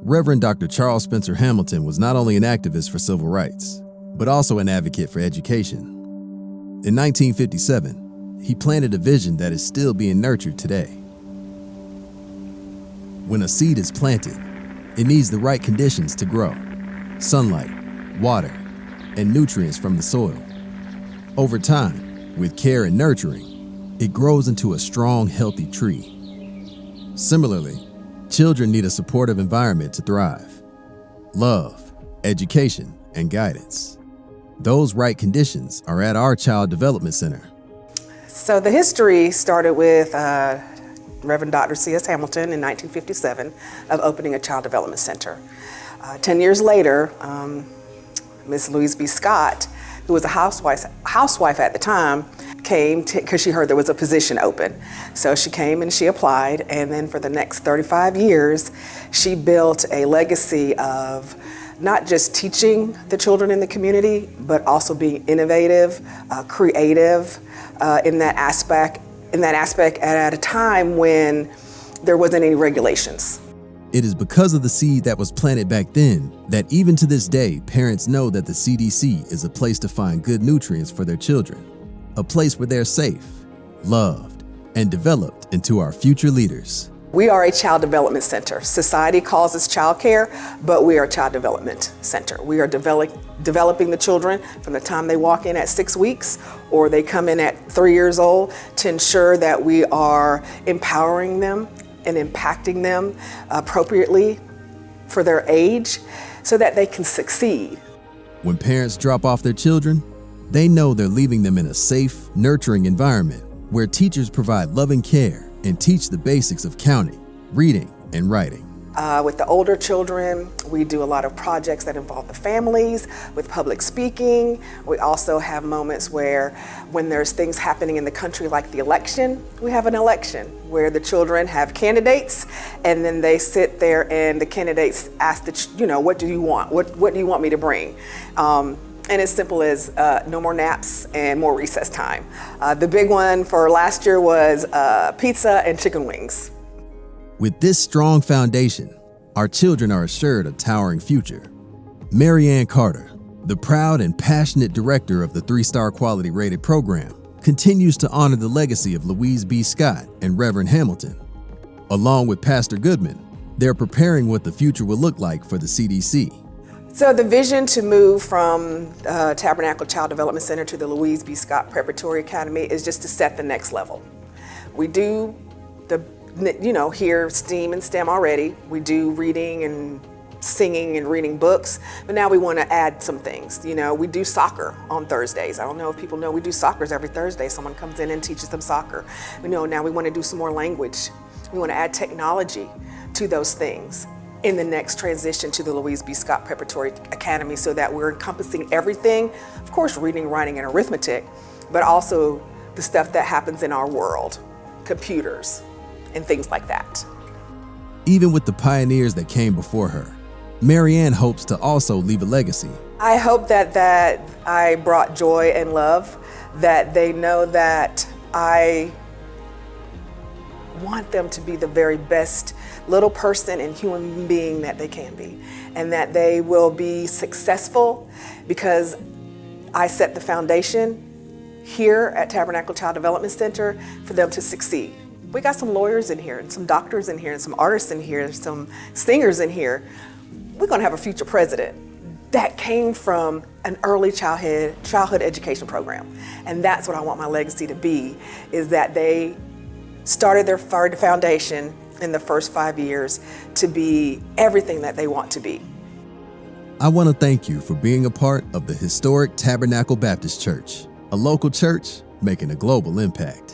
Reverend Dr. Charles Spencer Hamilton was not only an activist for civil rights, but also an advocate for education. In 1957, he planted a vision that is still being nurtured today. When a seed is planted, it needs the right conditions to grow: sunlight, water, and nutrients from the soil. Over time, with care and nurturing, it grows into a strong, healthy tree. Similarly, children need a supportive environment to thrive: love, education, and guidance. Those right conditions are at our Child Development Center. So the history started with Reverend Dr. C.S. Hamilton in 1957 of opening a Child Development Center. 10 years later, Ms. Louise B. Scott, who was a housewife at the time, came because she heard there was a position open. So she came and she applied, and then for the next 35 years, she built a legacy of not just teaching the children in the community, but also being innovative, creative in that aspect at a time when there wasn't any regulations. It is because of the seed that was planted back then that even to this day, parents know that the CDC is a place to find good nutrients for their children, a place where they're safe, loved, and developed into our future leaders. We are a child development center. Society calls us child care, but we are a child development center. We are developing the children from the time they walk in at 6 weeks or they come in at 3 years old to ensure that we are empowering them and impacting them appropriately for their age so that they can succeed. When parents drop off their children, they know they're leaving them in a safe, nurturing environment where teachers provide loving care and teach the basics of counting, reading, and writing. With the older children, we do a lot of projects that involve the families with public speaking. We also have moments where when there's things happening in the country like the election, we have an election where the children have candidates and then they sit there and the candidates ask, what do you want? What do you want me to bring? And as simple as no more naps and more recess time. The big one for last year was pizza and chicken wings. With this strong foundation, our children are assured a towering future. Mary Ann Carter, the proud and passionate director of the 3-star quality rated program, continues to honor the legacy of Louise B. Scott and Reverend Hamilton. Along with Pastor Goodman, they're preparing what the future will look like for the CDC. So the vision to move from Tabernacle Child Development Center to the Louise B. Scott Preparatory Academy is just to set the next level. We do hear STEAM and STEM already. We do reading and singing and reading books, but now we want to add some things. We do soccer on Thursdays. I don't know if people know we do soccer every Thursday. Someone comes in and teaches them soccer. Now we want to do some more language. We want to add technology to those things in the next transition to the Louise B. Scott Preparatory Academy so that we're encompassing everything, of course, reading, writing, and arithmetic, but also the stuff that happens in our world, computers, and things like that. Even with the pioneers that came before her, Mary Ann hopes to also leave a legacy. I hope that I brought joy and love, that they know that I want them to be the very best little person and human being that they can be, and that they will be successful because I set the foundation here at Tabernacle Child Development Center for them to succeed. We got some lawyers in here, and some doctors in here, and some artists in here, and some singers in here. We're gonna have a future president that came from an early childhood education program. And that's what I want my legacy to be, is that they started their foundation in the first 5 years to be everything that they want to be. I want to thank you for being a part of the historic Tabernacle Baptist Church, a local church making a global impact.